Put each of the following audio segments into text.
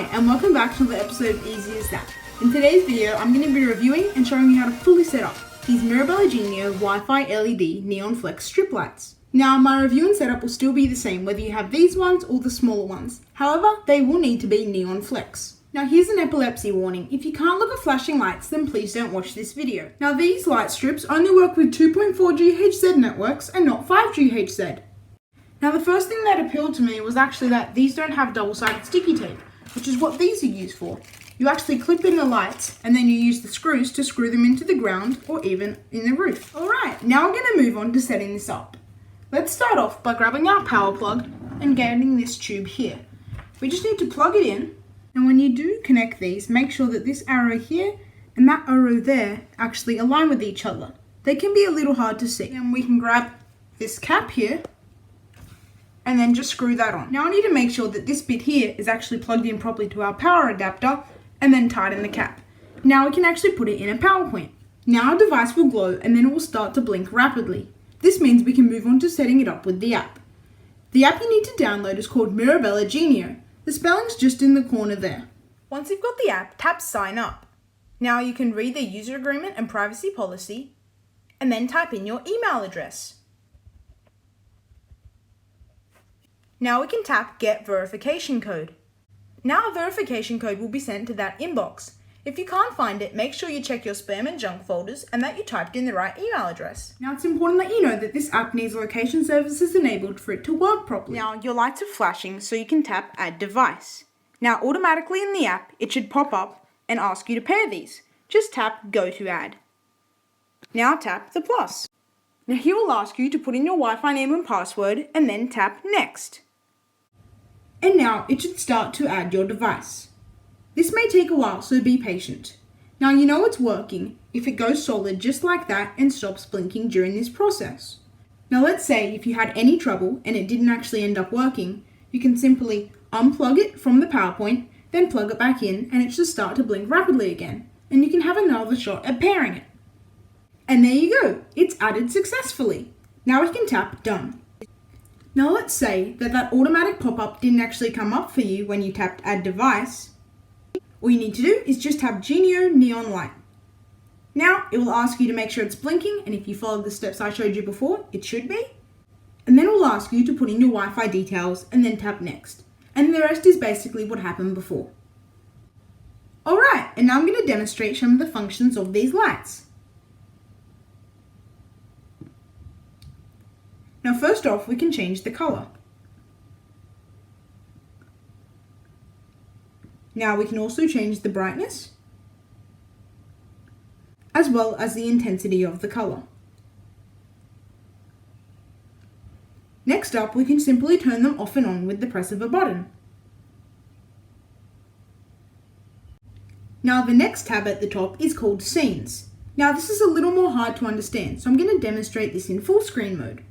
Hi, and welcome back to another episode of Easy as That. In today's video, I'm going to be reviewing and showing you how to fully set up these Mirabella Genio Wi-Fi LED Neon Flex strip lights. Now, my review and setup will still be the same whether you have these ones or the smaller ones. However, they will need to be Neon Flex. Now, here's an epilepsy warning. If you can't look at flashing lights, then please don't watch this video. Now, these light strips only work with 2.4 GHz networks and not 5 GHz. Now, the first thing that appealed to me was actually that these don't have double-sided sticky tape, which is what these are used for. You actually clip in the lights and then you use the screws to screw them into the ground or even in the roof. Alright, now we're going to move on to setting this up. Let's start off by grabbing our power plug and getting this tube here. We just need to plug it in, and when you do connect these, make sure that this arrow here and that arrow there actually align with each other. They can be a little hard to see. And we can grab this cap here and then just screw that on. Now I need to make sure that this bit here is actually plugged in properly to our power adapter and then tighten the cap. Now we can actually put it in a power point. Now our device will glow and then it will start to blink rapidly. This means we can move on to setting it up with the app. The app you need to download is called Mirabella Genio. The spelling's just in the corner there. Once you've got the app, tap sign up. Now you can read the user agreement and privacy policy and then type in your email address. Now we can tap Get Verification Code. Now a verification code will be sent to that inbox. If you can't find it, make sure you check your spam and junk folders and that you typed in the right email address. Now it's important that you know that this app needs location services enabled for it to work properly. Now your lights are flashing, so you can tap Add Device. Now automatically in the app, it should pop up and ask you to pair these. Just tap Go to Add. Now tap the plus. Now he will ask you to put in your Wi-Fi name and password and then tap Next. And now it should start to add your device. This may take a while, so be patient. Now you know it's working if it goes solid just like that and stops blinking during this process. Now let's say if you had any trouble and it didn't actually end up working, you can simply unplug it from the power point, then plug it back in and it should start to blink rapidly again. And you can have another shot at pairing it. And there you go, it's added successfully. Now we can tap Done. Now let's say that automatic pop-up didn't actually come up for you when you tapped Add Device. All you need to do is just tap Genio Neon Light. Now it will ask you to make sure it's blinking, and if you follow the steps I showed you before, it should be. And then it will ask you to put in your Wi-Fi details and then tap Next. And the rest is basically what happened before. Alright, and now I'm going to demonstrate some of the functions of these lights. Now first off, we can change the color. Now we can also change the brightness, as well as the intensity of the color. Next up, we can simply turn them off and on with the press of a button. Now the next tab at the top is called Scenes. Now this is a little more hard to understand, so I'm going to demonstrate this in full screen mode.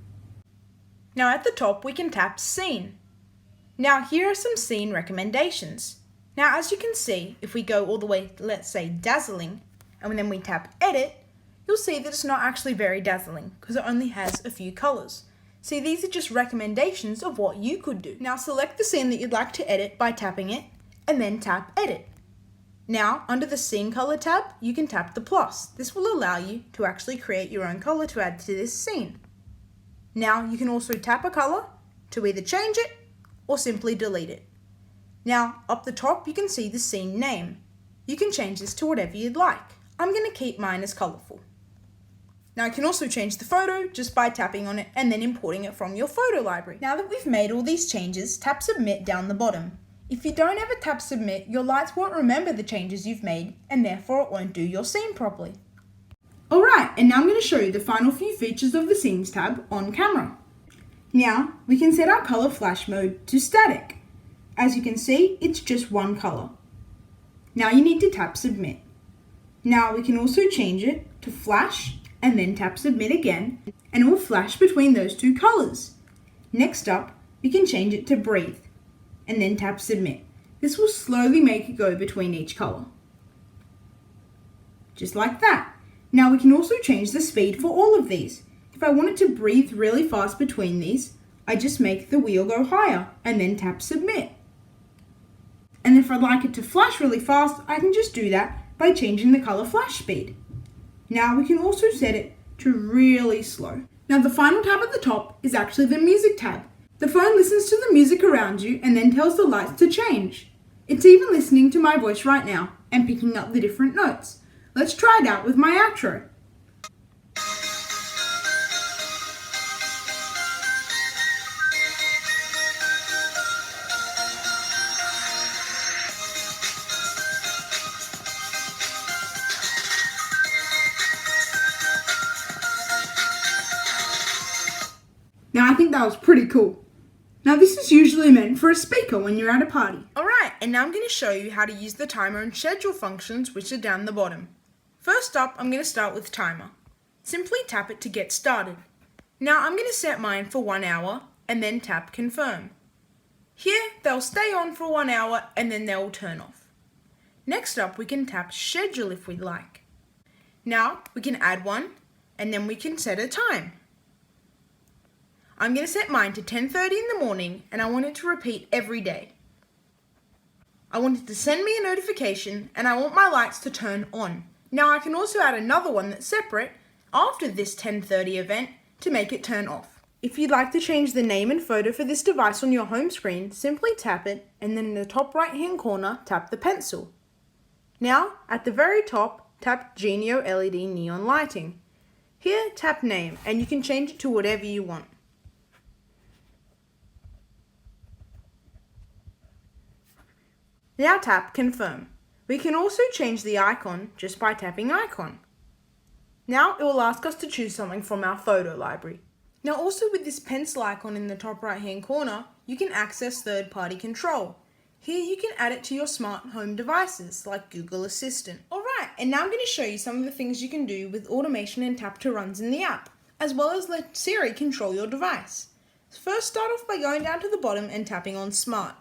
Now at the top we can tap Scene. Now here are some scene recommendations. Now as you can see, if we go all the way, let's say dazzling, and then we tap Edit, you'll see that it's not actually very dazzling because it only has a few colors. See, these are just recommendations of what you could do. Now select the scene that you'd like to edit by tapping it, and then tap Edit. Now under the Scene Color tab, you can tap the plus. This will allow you to actually create your own color to add to this scene. Now you can also tap a color to either change it or simply delete it. Now up the top you can see the scene name. You can change this to whatever you'd like. I'm going to keep mine as colorful. Now I can also change the photo just by tapping on it and then importing it from your photo library. Now that we've made all these changes, tap Submit down the bottom. If you don't ever tap Submit, your lights won't remember the changes you've made and therefore it won't do your scene properly. Alright, and now I'm going to show you the final few features of the Scenes tab on camera. Now, we can set our color flash mode to static. As you can see, it's just one color. Now you need to tap Submit. Now we can also change it to flash and then tap Submit again, and it will flash between those two colors. Next up, we can change it to Breathe and then tap Submit. This will slowly make it go between each color. Just like that. Now we can also change the speed for all of these. If I wanted to breathe really fast between these, I just make the wheel go higher and then tap Submit. And if I'd like it to flash really fast, I can just do that by changing the color flash speed. Now we can also set it to really slow. Now the final tab at the top is actually the music tab. The phone listens to the music around you and then tells the lights to change. It's even listening to my voice right now and picking up the different notes. Let's try it out with my outro. Now I think that was pretty cool. Now this is usually meant for a speaker when you're at a party. Alright, and now I'm going to show you how to use the timer and schedule functions which are down the bottom. First up, I'm going to start with timer. Simply tap it to get started. Now I'm going to set mine for 1 hour and then tap confirm. Here they'll stay on for 1 hour and then they'll turn off. Next up we can tap schedule if we'd like. Now we can add one and then we can set a time. I'm going to set mine to 10:30 in the morning and I want it to repeat every day. I want it to send me a notification and I want my lights to turn on. Now I can also add another one that's separate after this 10:30 event to make it turn off. If you'd like to change the name and photo for this device on your home screen, simply tap it and then in the top right hand corner tap the pencil. Now at the very top tap Genio LED neon lighting. Here tap name and you can change it to whatever you want. Now tap confirm. We can also change the icon just by tapping icon. Now it will ask us to choose something from our photo library. Now also with this pencil icon in the top right hand corner, you can access third-party control. Here you can add it to your smart home devices like Google Assistant. Alright, and now I'm going to show you some of the things you can do with automation and tap to runs in the app, as well as let Siri control your device. First start off by going down to the bottom and tapping on smart.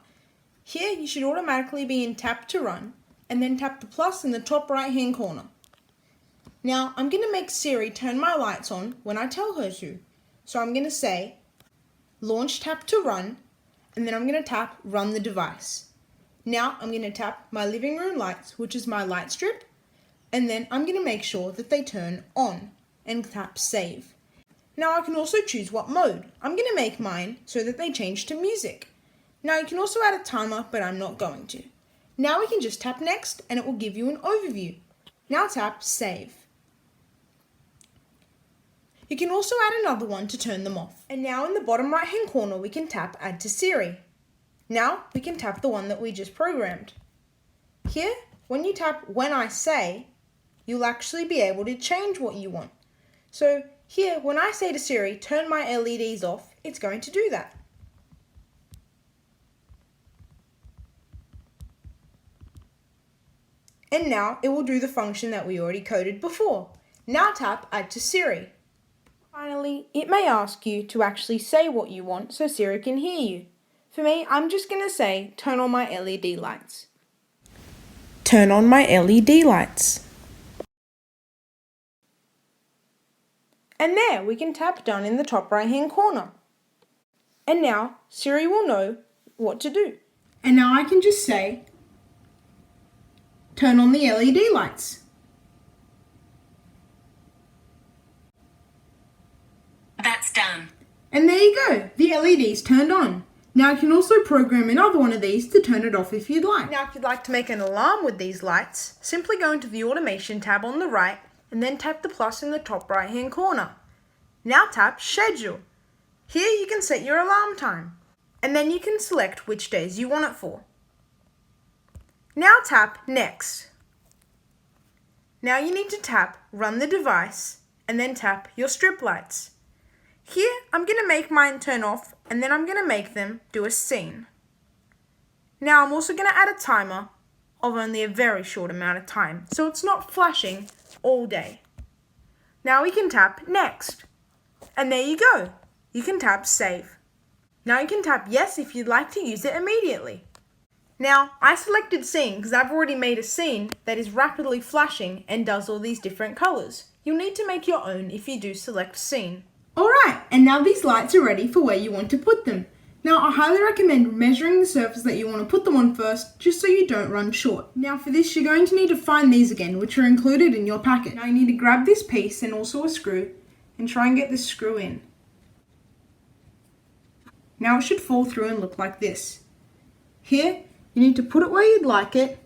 Here you should automatically be in tap to run and then tap the plus in the top right hand corner. Now I'm going to make Siri turn my lights on when I tell her to. So I'm going to say launch tap to run and then I'm going to tap run the device. Now I'm going to tap my living room lights, which is my light strip, and then I'm going to make sure that they turn on and tap save. Now I can also choose what mode. I'm going to make mine so that they change to music. Now you can also add a timer, but I'm not going to. Now we can just tap next and it will give you an overview. Now tap save. You can also add another one to turn them off. And now in the bottom right hand corner we can tap add to Siri. Now we can tap the one that we just programmed. Here, when you tap when I say, you'll actually be able to change what you want. So here, when I say to Siri, turn my LEDs off, it's going to do that. And now it will do the function that we already coded before. Now tap add to Siri. Finally, it may ask you to actually say what you want so Siri can hear you. For me, I'm just going to say turn on my LED lights. Turn on my LED lights. And there, we can tap done in the top right hand corner. And now Siri will know what to do. And now I can just say turn on the LED lights. That's done. And there you go, the LED's turned on. Now you can also program another one of these to turn it off if you'd like. Now if you'd like to make an alarm with these lights, simply go into the automation tab on the right and then tap the plus in the top right hand corner. Now tap schedule. Here you can set your alarm time and then you can select which days you want it for. Now tap next. Now you need to tap run the device and then tap your strip lights. Here I'm going to make mine turn off and then I'm going to make them do a scene. Now I'm also going to add a timer of only a very short amount of time so it's not flashing all day. Now we can tap next and there you go. You can tap save. Now you can tap yes if you'd like to use it immediately. Now I selected scene because I've already made a scene that is rapidly flashing and does all these different colors. You'll need to make your own if you do select scene. Alright, and now these lights are ready for where you want to put them. Now, I highly recommend measuring the surface that you want to put them on first, just so you don't run short. Now for this, you're going to need to find these again, which are included in your packet. Now you need to grab this piece and also a screw, and try and get this screw in. Now it should fall through and look like this. Here, you need to put it where you'd like it,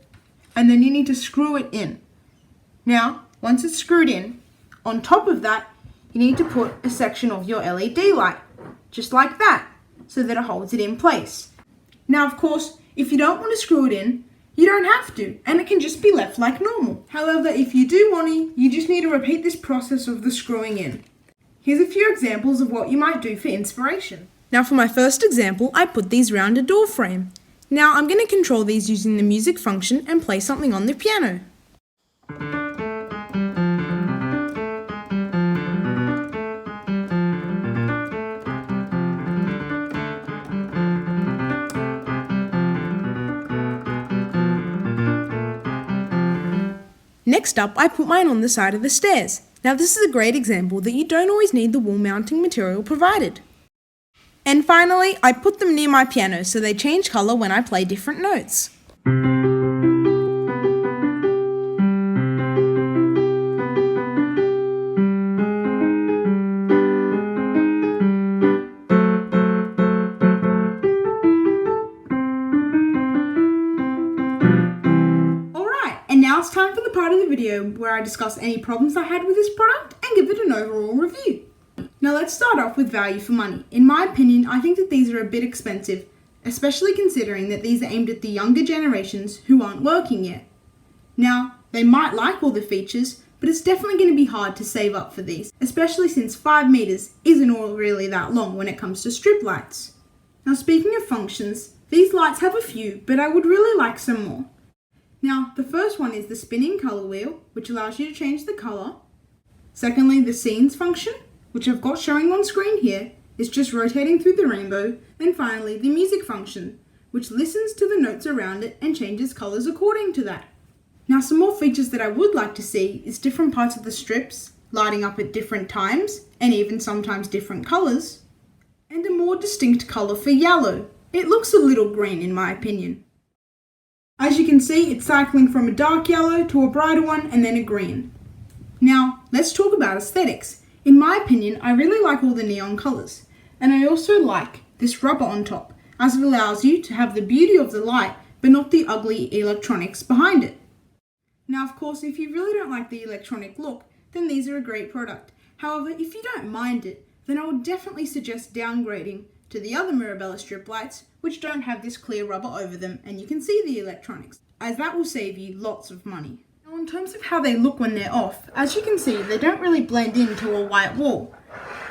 and then you need to screw it in. Now, once it's screwed in, on top of that, you need to put a section of your LED light, just like that, so that it holds it in place. Now, of course, if you don't want to screw it in, you don't have to, and it can just be left like normal. However, if you do want to, you just need to repeat this process of the screwing in. Here's a few examples of what you might do for inspiration. Now for my first example, I put these around a door frame. Now I'm going to control these using the music function and play something on the piano. Next up, I put mine on the side of the stairs. Now this is a great example that you don't always need the wall mounting material provided. And finally, I put them near my piano so they change colour when I play different notes. Now it's time for the part of the video where I discuss any problems I had with this product and give it an overall review. Now let's start off with value for money. In my opinion, I think that these are a bit expensive, especially considering that these are aimed at the younger generations who aren't working yet. Now, they might like all the features, but it's definitely going to be hard to save up for these, especially since 5 meters isn't all really that long when it comes to strip lights. Now speaking of functions, these lights have a few, but I would really like some more. Now, the first one is the spinning colour wheel, which allows you to change the colour. Secondly, the scenes function, which I've got showing on screen here, is just rotating through the rainbow. And finally, the music function, which listens to the notes around it and changes colours according to that. Now, some more features that I would like to see is different parts of the strips, lighting up at different times, and even sometimes different colours. And a more distinct colour for yellow. It looks a little green in my opinion. As you can see, it's cycling from a dark yellow to a brighter one and then a green. Now, let's talk about aesthetics. In my opinion, I really like all the neon colours. And I also like this rubber on top, as it allows you to have the beauty of the light, but not the ugly electronics behind it. Now, of course, if you really don't like the electronic look, then these are a great product. However, if you don't mind it, then I would definitely suggest downgrading to the other Mirabella strip lights, which don't have this clear rubber over them and you can see the electronics, as that will save you lots of money. Now, in terms of how they look when they're off, as you can see, they don't really blend into a white wall.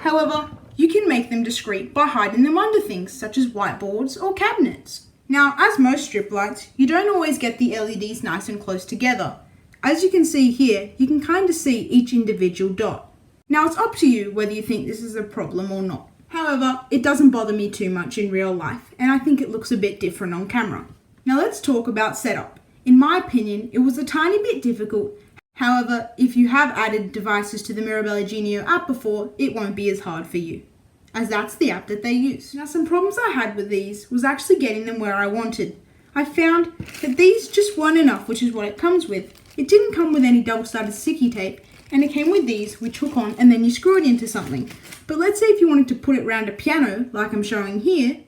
However, you can make them discreet by hiding them under things such as whiteboards or cabinets. Now, as most strip lights, you don't always get the LEDs nice and close together. As you can see here, you can kind of see each individual dot. Now, it's up to you whether you think this is a problem or not. However, it doesn't bother me too much in real life, and I think it looks a bit different on camera. Now let's talk about setup. In my opinion, it was a tiny bit difficult. However, if you have added devices to the Mirabella Genio app before, it won't be as hard for you, as that's the app that they use. Now, some problems I had with these was actually getting them where I wanted. I found that these just weren't enough, which is what it comes with. It didn't come with any double-sided sticky tape, and it came with these, which hook on and then you screw it into something. But let's say if you wanted to put it around a piano, like I'm showing here,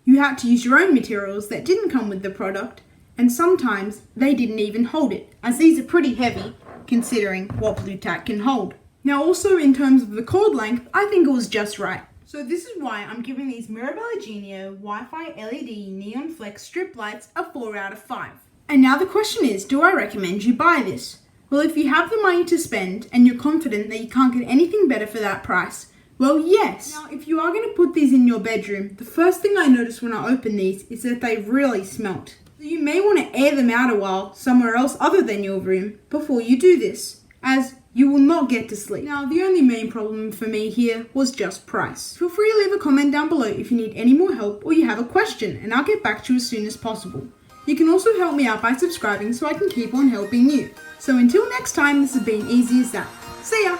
you had to use your own materials that didn't come with the product, and sometimes they didn't even hold it, as these are pretty heavy, considering what Blue Tack can hold. Now also in terms of the cord length, I think it was just right. So this is why I'm giving these Mirabella Genio Wi-Fi LED Neon Flex strip lights a 4 out of 5. And now the question is, do I recommend you buy this? Well, if you have the money to spend and you're confident that you can't get anything better for that price, well, yes. Now, if you are going to put these in your bedroom, the first thing I noticed when I opened these is that they really smelt. So you may want to air them out a while somewhere else other than your room before you do this, as you will not get to sleep. Now, the only main problem for me here was just price. Feel free to leave a comment down below if you need any more help or you have a question, and I'll get back to you as soon as possible. You can also help me out by subscribing so I can keep on helping you. So until next time, this has been easy as that. See ya!